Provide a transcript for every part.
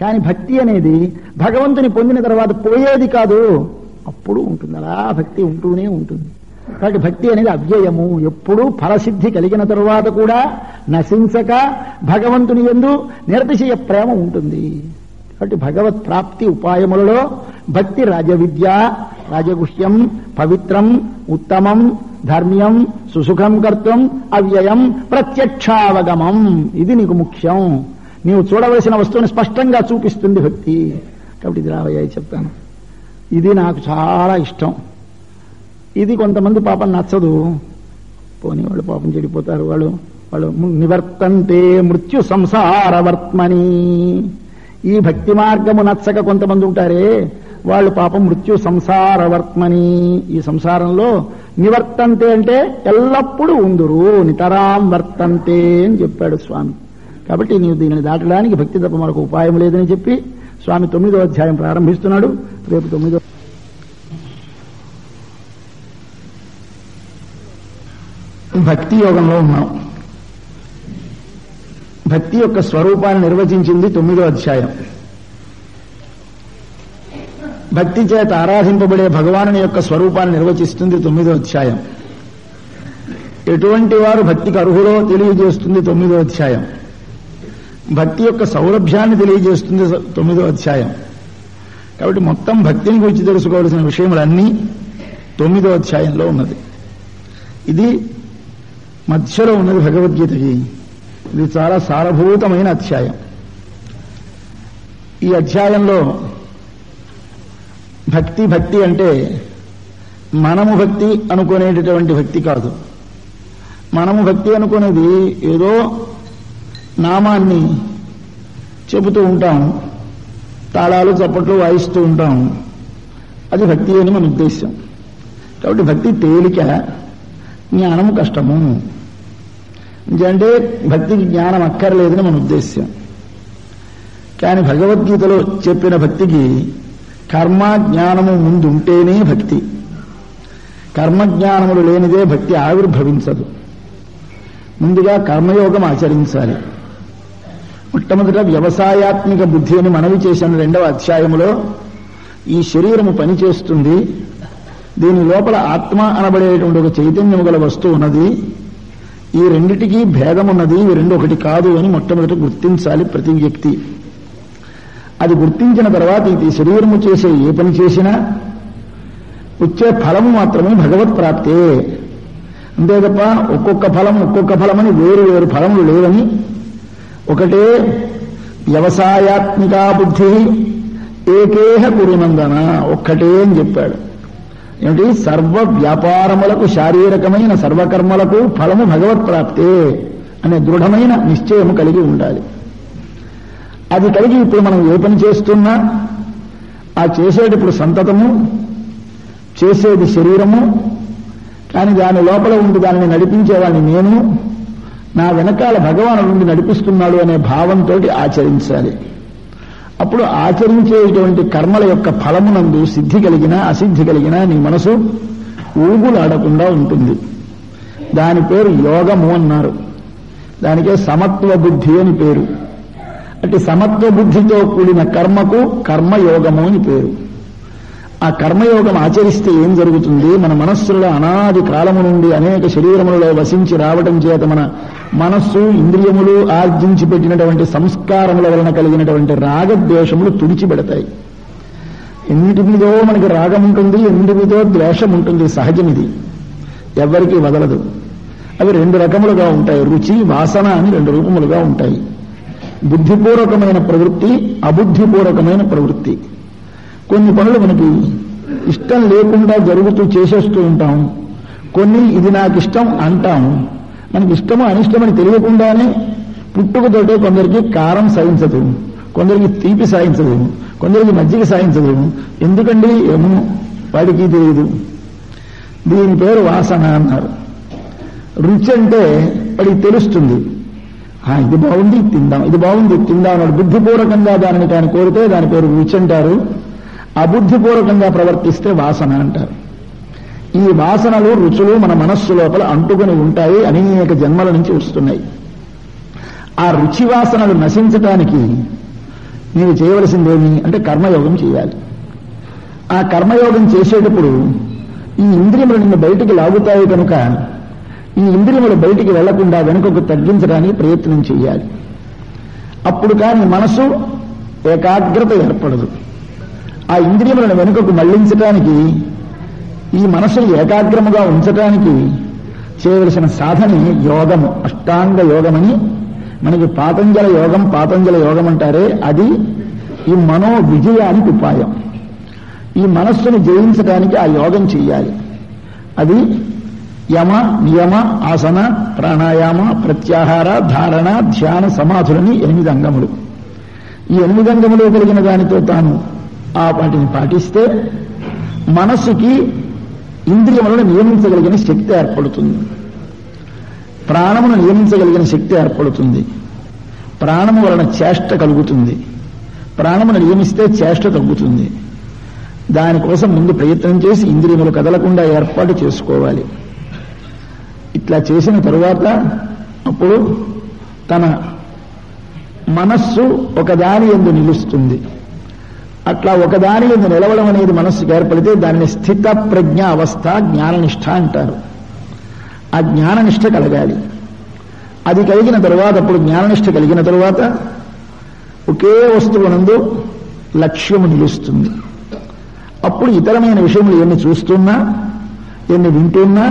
కానీ భక్తి అనేది భగవంతుని పొందిన తర్వాత పోయేది కాదు, అప్పుడు ఉంటుంది, అలా భక్తి ఉంటూనే ఉంటుంది. కాబట్టి భక్తి అనేది అవ్యయము, ఎప్పుడూ ఫలసిద్ధి కలిగిన తరువాత కూడా నశించక భగవంతుని యందు నిరతిశయ ప్రేమ ఉంటుంది. కాబట్టి భగవత్ ప్రాప్తి ఉపాయములలో భక్తి రాజవిద్య, రాజగుహ్యం, పవిత్రం, ఉత్తమం, ధర్మ్యం, సుసుఖం కర్తం, అవ్యయం, ప్రత్యక్షావగమం. ఇది నీకు ముఖ్యం. నీవు చూడవలసిన వస్తువుని స్పష్టంగా చూపిస్తుంది భక్తి. కాబట్టి ఇది రావయ్య చెప్తాను. ఇది నాకు చాలా ఇష్టం. ఇది కొంతమంది పాపం నచ్చదు, పోనీ వాళ్ళు పాపం చెడిపోతారు. వాళ్ళు నివర్తంతే మృత్యు సంసారవర్త్మని. ఈ భక్తి మార్గము నచ్చక కొంతమంది ఉంటారే, వాళ్ళు పాపం మృత్యు సంసారవర్త్మని, ఈ సంసారంలో నివర్తంతే అంటే ఎల్లప్పుడూ ఉందురు, నితరాం వర్తంతే అని చెప్పాడు స్వామి. కాబట్టి నీవు దీనిని దాటడానికి భక్తి తప్ప మరొక ఉపాయం లేదని చెప్పి స్వామి 9వ అధ్యాయం ప్రారంభిస్తున్నాడు. రేపు 9వ భక్తి యోగంలో ఉన్నాం. భక్తి యొక్క స్వరూపాన్ని నిర్వచించింది 9వ అధ్యాయం. భక్తి చేత ఆరాధింపబడే భగవానుని యొక్క స్వరూపాన్ని నిర్వచిస్తుంది 9వ అధ్యాయం. ఎటువంటి వారు భక్తికి అర్హులో తెలియజేస్తుంది 9వ అధ్యాయం. భక్తి యొక్క సౌలభ్యాన్ని తెలియజేస్తుంది 9వ అధ్యాయం. కాబట్టి మొత్తం భక్తిని గురించి తెలుసుకోవాల్సిన విషయములన్నీ 9వ అధ్యాయంలో ఉన్నది. ఇది మధ్యలో ఉన్నది భగవద్గీతకి. ఇది చాలా సారభూతమైన అధ్యాయం. ఈ అధ్యాయంలో భక్తి అంటే మనము భక్తి అనుకునేటటువంటి భక్తి కాదు. మనము భక్తి అనుకునేది ఏదో నామాన్ని చెబుతూ ఉంటాం, తాళాలు చప్పట్లు వాయిస్తూ ఉంటాం, అది భక్తి అని మన ఉద్దేశం. కాబట్టి భక్తి తేలిక, జ్ఞానము కష్టము. అంటే భక్తికి జ్ఞానం అక్కర్లేదని మన ఉద్దేశ్యం. కానీ భగవద్గీతలో చెప్పిన భక్తికి కర్మ జ్ఞానము ముందుంటేనే భక్తి. కర్మజ్ఞానములు లేనిదే భక్తి ఆవిర్భవించదు. ముందుగా కర్మయోగం ఆచరించాలి. మొట్టమొదట వ్యవసాయాత్మిక బుద్ధి అని మనవి చేసిన 2వ అధ్యాయములో ఈ శరీరము పనిచేస్తుంది, దీని లోపల ఆత్మ అనబడేటువంటి ఒక చైతన్యము గల వస్తువు ఉన్నది, ఈ రెండిటికీ భేదమున్నది, ఇవి రెండు ఒకటి కాదు అని మొట్టమొదట గుర్తించాలి ప్రతి వ్యక్తి. అది గుర్తించిన తర్వాత ఈ శరీరము చేసే ఏ పని చేసినా వచ్చే ఫలము మాత్రమే భగవత్ ప్రాప్తే. అంతే తప్ప ఒక్కొక్క ఫలమని వేరు వేరు ఫలములు లేవని, ఒకటే వ్యవసాయాత్మికా బుద్ధి ఏకేహ గురునందన, ఒక్కటే అని చెప్పాడు. ఏమిటి? సర్వ వ్యాపారములకు, శారీరకమైన సర్వకర్మలకు ఫలము భగవత్ ప్రాప్తే అనే దృఢమైన నిశ్చయము కలిగి ఉండాలి. అది కలిగి ఇప్పుడు మనం ఏ పని చేస్తున్నా ఆ చేసేటప్పుడు సంతతము, చేసేది శరీరము, కానీ దాని లోపల ఉండి దానిని నడిపించేవాడిని నేను, నా వెనకాల భగవానుడు నుండి నడిపిస్తున్నాడు అనే భావంతో ఆచరించాలి. అప్పుడు ఆచరించేటువంటి కర్మల యొక్క ఫలమునందు సిద్ధి కలిగినా అసిద్ధి కలిగినా నీ మనసు ఊగులాడకుండా ఉంటుంది. దాని పేరు యోగము అన్నారు. దానికే సమత్వ బుద్ధి అని పేరు. అటు సమత్వ బుద్ధితో కూడిన కర్మకు కర్మయోగము అని పేరు. ఆ కర్మయోగం ఆచరిస్తే ఏం జరుగుతుంది? మన మనస్సులో అనాది కాలము నుండి అనేక శరీరములలో వసించి రావటం చేత మన మనస్సు, ఇంద్రియములు ఆర్జించి పెట్టినటువంటి సంస్కారముల వలన కలిగినటువంటి రాగద్వేషములు తుడిచిపెడతాయి. ఎన్నిటి మీదో మనకి రాగం ఉంటుంది, ఎన్నిటి మీదో ద్వేషం ఉంటుంది, సహజం. ఇది ఎవరికీ వదలదు. అవి 2 రకములుగా ఉంటాయి. రుచి, వాసన అని 2 రూపములుగా ఉంటాయి. బుద్ధిపూర్వకమైన ప్రవృత్తి, అబుద్ధిపూర్వకమైన ప్రవృత్తి. కొన్ని పనులు మనకి ఇష్టం లేకుండా జరుగుతూ చేసేస్తూ ఉంటాం, కొన్ని ఇది నాకు ఇష్టం అంటాం. మనకి ఇష్టము అనిష్టమని తెలియకుండానే పుట్టుకతోటే కొందరికి కారం సహించదు, కొందరికి తీపి సాయించదు, కొందరికి మజ్జిగ సాయించదు. ఎందుకండి? ఏమో వాడికి తెలియదు. దీని పేరు వాసన అన్నారు. రుచి అంటే వాడికి తెలుస్తుంది, ఇది బాగుంది తిందాం, ఇది బాగుంది తిందాం అన్నాడు. బుద్ధిపూర్వకంగా దానిని కానీ కోరితే దాని పేరు రుచి అంటారు. అబుద్ధిపూర్వకంగా ప్రవర్తిస్తే వాసన అంటారు. ఈ వాసనలు, రుచులు మన మనస్సు లోపల అంటుకొని ఉంటాయి, అనేక జన్మల నుంచి వస్తున్నాయి. ఆ రుచి వాసనలు నశించటానికి నీవు చేయవలసిందేమి అంటే కర్మయోగం చేయాలి. ఆ కర్మయోగం చేసేటప్పుడు ఈ ఇంద్రియములు నిన్ను బయటికి లాగుతాయి కనుక ఈ ఇంద్రియములు బయటికి వెళ్లకుండా వెనుకకు తగ్గించడానికి ప్రయత్నం చేయాలి. అప్పుడు కానీ మనసు ఏకాగ్రత ఏర్పడదు. ఆ ఇంద్రియములను వెనుకకు మళ్లించడానికి, ఈ మనసును ఏకాగ్రముగా ఉంచడానికి చేయవలసిన సాధనే యోగము, అష్టాంగ యోగమని. మనకి పాతంజల యోగం అంటారే, అది ఈ మనో విజయానికి ఉపాయం. ఈ మనస్సును జయించడానికి ఆ యోగం చెయ్యాలి. అది యమ, నియమ, ఆసన, ప్రాణాయామ, ప్రత్యాహార, ధారణ, ధ్యాన, సమాధులని 8 అంగములు. ఈ 8 అంగములు కలిగిన దానితో తాను వాటిని పాటిస్తే మనస్సుకి ఇంద్రియములను నియమించగలిగిన శక్తి ఏర్పడుతుంది. ప్రాణమును నియమించగలిగిన శక్తి ఏర్పడుతుంది. ప్రాణము వలన చేష్ట కలుగుతుంది. ప్రాణమును నియమిస్తే చేష్ట తగ్గుతుంది. దానికోసం ముందు ప్రయత్నం చేసి ఇంద్రియములు కదలకుండా ఏర్పాటు చేసుకోవాలి. ఇట్లా చేసిన తరువాత అప్పుడు తన మనస్సు ఒకదాని యందు నిలుస్తుంది. అట్లా ఒకదాని యందు నిలవడం అనేది మనస్సుకు ఏర్పడితే దానిని స్థిత ప్రజ్ఞ అవస్థ, జ్ఞాననిష్ట అంటారు. ఆ జ్ఞాననిష్ట కలగాలి. అది కలిగిన తరువాత, అప్పుడు జ్ఞాననిష్ట కలిగిన తరువాత ఒకే వస్తువునందు లక్ష్యము నిలుస్తుంది. అప్పుడు ఇతరమైన విషయములు ఎన్ని చూస్తున్నా, ఎన్ని వింటున్నా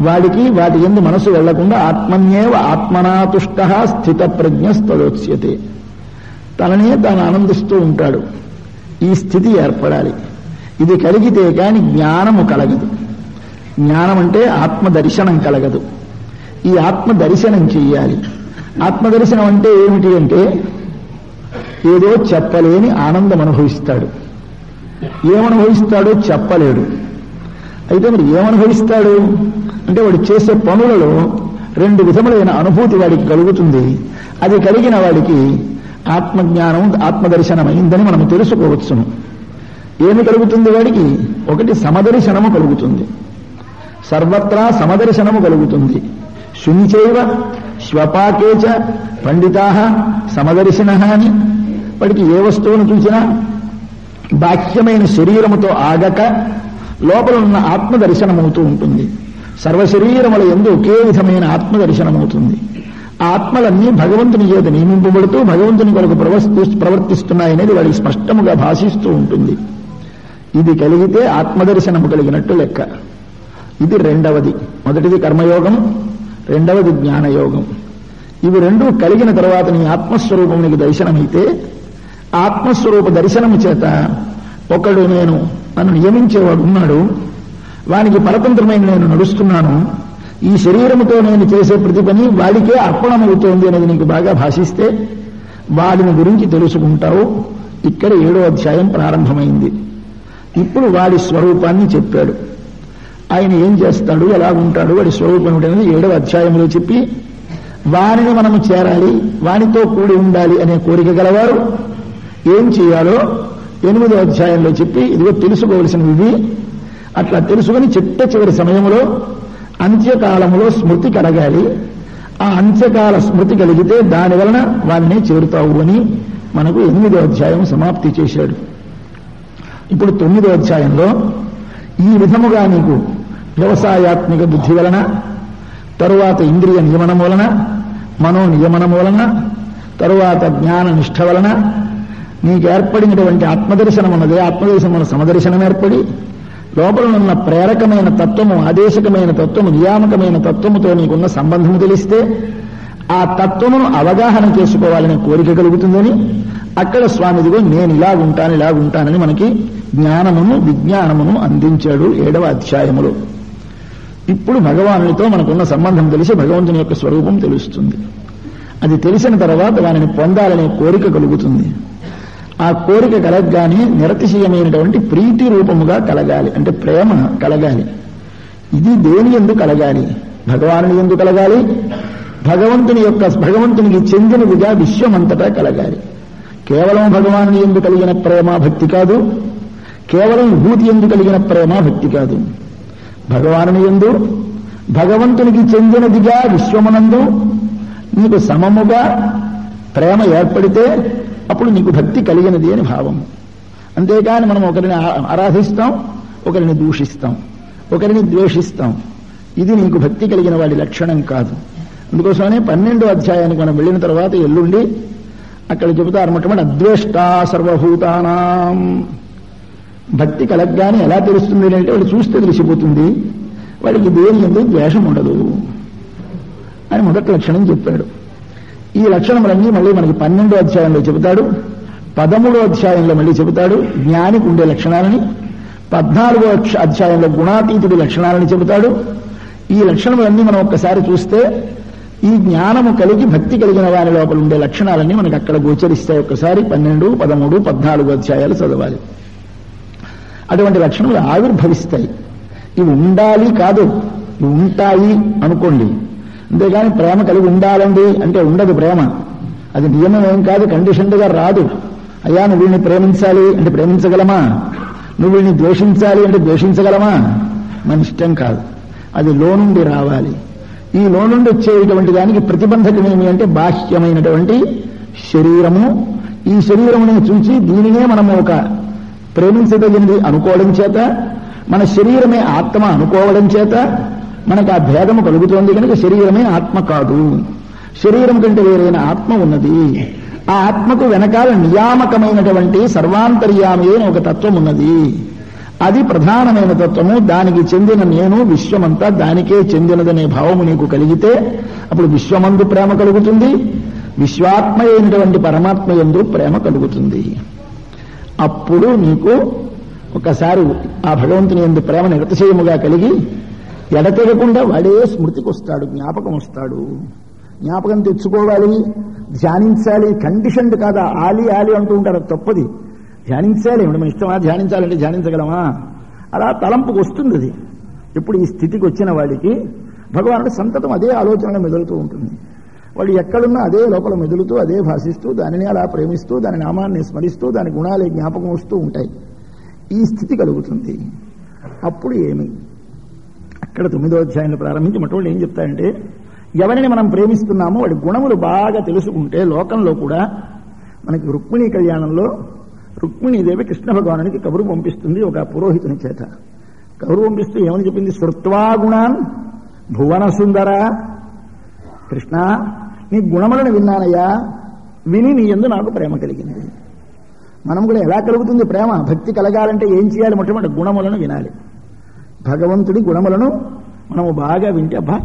వాటి ఎందు మనసు వెళ్లకుండా ఆత్మన్యేవ ఆత్మనాతుష్ట స్థిత ప్రజ్ఞస్తదోచ్యతే, తననే తాను ఆనందిస్తూ ఉంటాడు. ఈ స్థితి ఏర్పడాలి. ఇది కలిగితే కాని జ్ఞానము కలగదు. జ్ఞానం అంటే ఆత్మదర్శనం కలగదు. ఈ ఆత్మదర్శనం చెయ్యాలి. ఆత్మదర్శనం అంటే ఏమిటి అంటే ఏదో చెప్పలేని ఆనందం అనుభవిస్తాడు. ఏమనుభవిస్తాడో చెప్పలేడు. అయితే మరి ఏమనుభవిస్తాడు అంటే వాడు చేసే పనులలో 2 విధములైన అనుభూతి వాడికి కలుగుతుంది. అది కలిగిన వాడికి ఆత్మజ్ఞానం, ఆత్మదర్శనమైందని మనం తెలుసుకోవచ్చును. ఏమి కలుగుతుంది వాడికి? ఒకటి సమదర్శనము కలుగుతుంది. సర్వత్రా సమదర్శనము కలుగుతుంది. శునిచైవ శ్వపాకేచ పండితాః సమదర్శినః అని. వాడికి ఏ వస్తువును చూసినా బాహ్యమైన శరీరముతో ఆగక లోపల ఉన్న ఆత్మదర్శనమవుతూ ఉంటుంది. సర్వశరీరముల యందు ఒకే విధమైన ఆత్మదర్శనమవుతుంది. ఆ ఆత్మలన్నీ భగవంతుని చేత నియమింపబడుతూ భగవంతుని కొరకు ప్రవర్తిస్తున్నాయనేది వాడికి స్పష్టముగా భాషిస్తూ ఉంటుంది. ఇది కలిగితే ఆత్మదర్శనము కలిగినట్టు లెక్క. ఇది రెండవది. మొదటిది కర్మయోగం, రెండవది జ్ఞానయోగం. ఇవి 2 కలిగిన తర్వాత నీ ఆత్మస్వరూపం నీకు దర్శనమైతే ఆత్మస్వరూప దర్శనము చేత ఒకడు నన్ను నియమించేవాడు ఉన్నాడు, వానికి పరతంత్రమైన నేను నడుస్తున్నాను, ఈ శరీరముతో నేను చేసే ప్రతి పని వాడికే అర్పణమవుతోంది అనేది నీకు బాగా భాషిస్తే వాడిని గురించి తెలుసుకుంటావు. ఇక్కడ 7వ అధ్యాయం ప్రారంభమైంది. ఇప్పుడు వాడి స్వరూపాన్ని చెప్పాడు. ఆయన ఏం చేస్తాడు, ఎలా ఉంటాడు, వాడి స్వరూపం అనేది 7వ అధ్యాయంలో చెప్పి వారిని మనము చేరాలి, వానితో కూడి ఉండాలి అనే కోరిక గలవారు ఏం చేయాలో 8వ అధ్యాయంలో చెప్పి ఇదిగో తెలుసుకోవలసినవి ఇవి. అట్లా తెలుసుకుని చిట్ట సమయంలో అంత్యకాలములో స్మృతి కలగాలి. ఆ అంత్యకాల స్మృతి కలిగితే దాని వలన వారిని చేరుతావు అని మనకు 8వ అధ్యాయం సమాప్తి చేశాడు. ఇప్పుడు 9వ అధ్యాయంలో ఈ విధముగా నీకు వ్యవసాయాత్మిక బుద్ధి వలన, తరువాత ఇంద్రియ నియమనం వలన, మనో నియమనం వలన, తరువాత జ్ఞాన నిష్ఠ వలన నీకు ఏర్పడినటువంటి ఆత్మదర్శనం ఉన్నది. ఆత్మదర్శనం వలన సమదర్శనం ఏర్పడి లోపల ఉన్న ప్రేరకమైన తత్వము, ఆదేశకమైన తత్వము, నియామకమైన తత్వముతో నీకున్న సంబంధము తెలిస్తే ఆ తత్వమును అవగాహన చేసుకోవాలనే కోరిక కలుగుతుందని అక్కడ స్వామిదిగో నేను ఇలాగుంటానని మనకి జ్ఞానమును విజ్ఞానమును అందించాడు 7వ అధ్యాయములో. ఇప్పుడు భగవానునితో మనకున్న సంబంధం తెలిసి భగవంతుని యొక్క స్వరూపం తెలుస్తుంది. అది తెలిసిన తర్వాత వారిని పొందాలనే కోరిక కలుగుతుంది. ఆ కోరిక కలగగానే నిరతిశయమైనటువంటి ప్రీతి రూపముగా కలగాలి, అంటే ప్రేమ కలగాలి. ఇది దేని యందు కలగాలి? భగవానుని యందు కలగాలి. భగవంతునికి చెందినదిగా విశ్వమంతటా కలగాలి. కేవలం భగవానుని యందు కలిగిన ప్రేమ భక్తి కాదు, కేవలం విభూతి యందు కలిగిన ప్రేమ భక్తి కాదు. భగవానుని యందు భగవంతునికి చెందినదిగా విశ్వమునందు నీకు సమముగా ప్రేమ ఏర్పడితే అప్పుడు నీకు భక్తి కలిగినది అని భావము. అంతేకాని మనం ఒకరిని ఆరాధిస్తాం, ఒకరిని దూషిస్తాం, ఒకరిని ద్వేషిస్తాం. ఇది నీకు భక్తి కలిగిన వాడి లక్షణం కాదు. అందుకోసమనే 12వ అధ్యాయానికి మనం వెళ్ళిన తర్వాత ఎల్లుండి అక్కడ చెబుతారు మొట్టమొదటి అద్వేష్ట సర్వభూతానాం. భక్తి కలగ్గానే ఎలా తెలుస్తుంది అంటే వాడు చూస్తే తెలిసిపోతుంది, వాడికి దేని ఎందుకు ద్వేషం ఉండదు అని మొదటి లక్షణం చెప్పాడు. ఈ లక్షణములన్నీ మళ్ళీ మనకి 12వ అధ్యాయంలో చెబుతాడు, 13వ అధ్యాయంలో మళ్ళీ చెబుతాడు జ్ఞానికి ఉండే లక్షణాలని, 14వ అధ్యాయంలో గుణాతీతుడి లక్షణాలని చెబుతాడు. ఈ లక్షణములన్నీ మనం ఒక్కసారి చూస్తే ఈ జ్ఞానము కలిగి భక్తి కలిగిన వారి లోపల ఉండే లక్షణాలన్నీ మనకు అక్కడ గోచరిస్తాయి. ఒక్కసారి 12, 13, 14 అధ్యాయాలు చదవాలి. అటువంటి లక్షణములు ఆవిర్భవిస్తాయి. ఇవి ఉండాలి కాదు, ఇవి ఉంటాయి అనుకోండి. అంతేగాని ప్రేమ కలిగి ఉండాలండి అంటే ఉండదు ప్రేమ. అది నియమం ఏం కాదు, కండిషన్గా రాదు. అయ్యా నువ్వు వీడిని ప్రేమించాలి అంటే ప్రేమించగలమా, నువ్వు వీడిని ద్వేషించాలి అంటే ద్వేషించగలమా, మన ఇష్టం కాదు. అది లోనుండి రావాలి. ఈ లోనుండి వచ్చేటువంటి దానికి ప్రతిబంధకం ఏమి అంటే బాహ్యమైనటువంటి శరీరము. ఈ శరీరమును చూసి దీనినే మనము ఒక ప్రేమించదగింది అనుకోవడం చేత, మన శరీరమే ఆత్మ అనుకోవడం చేత మనకు ఆ భేదము కలుగుతోంది. కనుక శరీరమే ఆత్మ కాదు, శరీరం కంటే వేరైన ఆత్మ ఉన్నది. ఆ ఆత్మకు వెనకాల నియామకమైనటువంటి సర్వాంతర్యామి అని ఒక తత్వం ఉన్నది. అది ప్రధానమైన తత్వము. దానికి చెందిన నేను విశ్వమంతా దానికే చెందినదనే భావము నీకు కలిగితే అప్పుడు విశ్వమందు ప్రేమ కలుగుతుంది, విశ్వాత్మ అయినటువంటి పరమాత్మ యందు ప్రేమ కలుగుతుంది. అప్పుడు నీకు ఒకసారి ఆ భగవంతుని యందు ప్రేమ నిరతిశయముగా కలిగి ఎడతెగకుండా వాడే స్మృతికి వస్తాడు, జ్ఞాపకం వస్తాడు. జ్ఞాపకం తెచ్చుకోవాలి, ధ్యానించాలి. కండిషన్డ్ కాదా, ఆలి ఆలి అంటూ ఉంటారు, తప్పది. ధ్యానించాలి, మన ఇష్టమా ధ్యానించాలంటే ధ్యానించగలమా, అలా తలంపుకు వస్తుంది. అది ఇప్పుడు ఈ స్థితికి వచ్చిన వాడికి భగవానుడు సంతతం అదే ఆలోచనలు మెదులుతూ ఉంటుంది. వాడు ఎక్కడున్నా అదే లోపల మెదులుతూ అదే భాషిస్తూ దానిని అలా ప్రేమిస్తూ దాని నామాన్ని స్మరిస్తూ దాని గుణాలే జ్ఞాపకం వస్తూ ఉంటాయి. ఈ స్థితి కలుగుతుంది. అప్పుడు ఏమి అక్కడ 9వ అధ్యాయంలో ప్రారంభించి మొట్టమొదటి ఏం చెప్తాయంటే, ఎవరిని మనం ప్రేమిస్తున్నామో వాడి గుణములు బాగా తెలుసుకుంటే లోకంలో కూడా మనకి రుక్మిణీ కళ్యాణంలో రుక్మిణీదేవి కృష్ణ భగవానునికి కబురు పంపిస్తుంది ఒక పురోహితుని చేత. కబురు పంపిస్తూ ఏమని చెప్పింది, శృత్వా గుణాన్ భువన సుందర, కృష్ణ నీ గుణములను విన్నానయ్యా, విని నీ యందు నాకు ప్రేమ కలిగింది. మనం కూడా ఎలా కలుగుతుంది ప్రేమ, భక్తి కలగాలంటే ఏం చేయాలి, మొట్టమొదటి గుణములను వినాలి. భగవంతుడి గుణములను మనము బాగా వింటే అబ్బా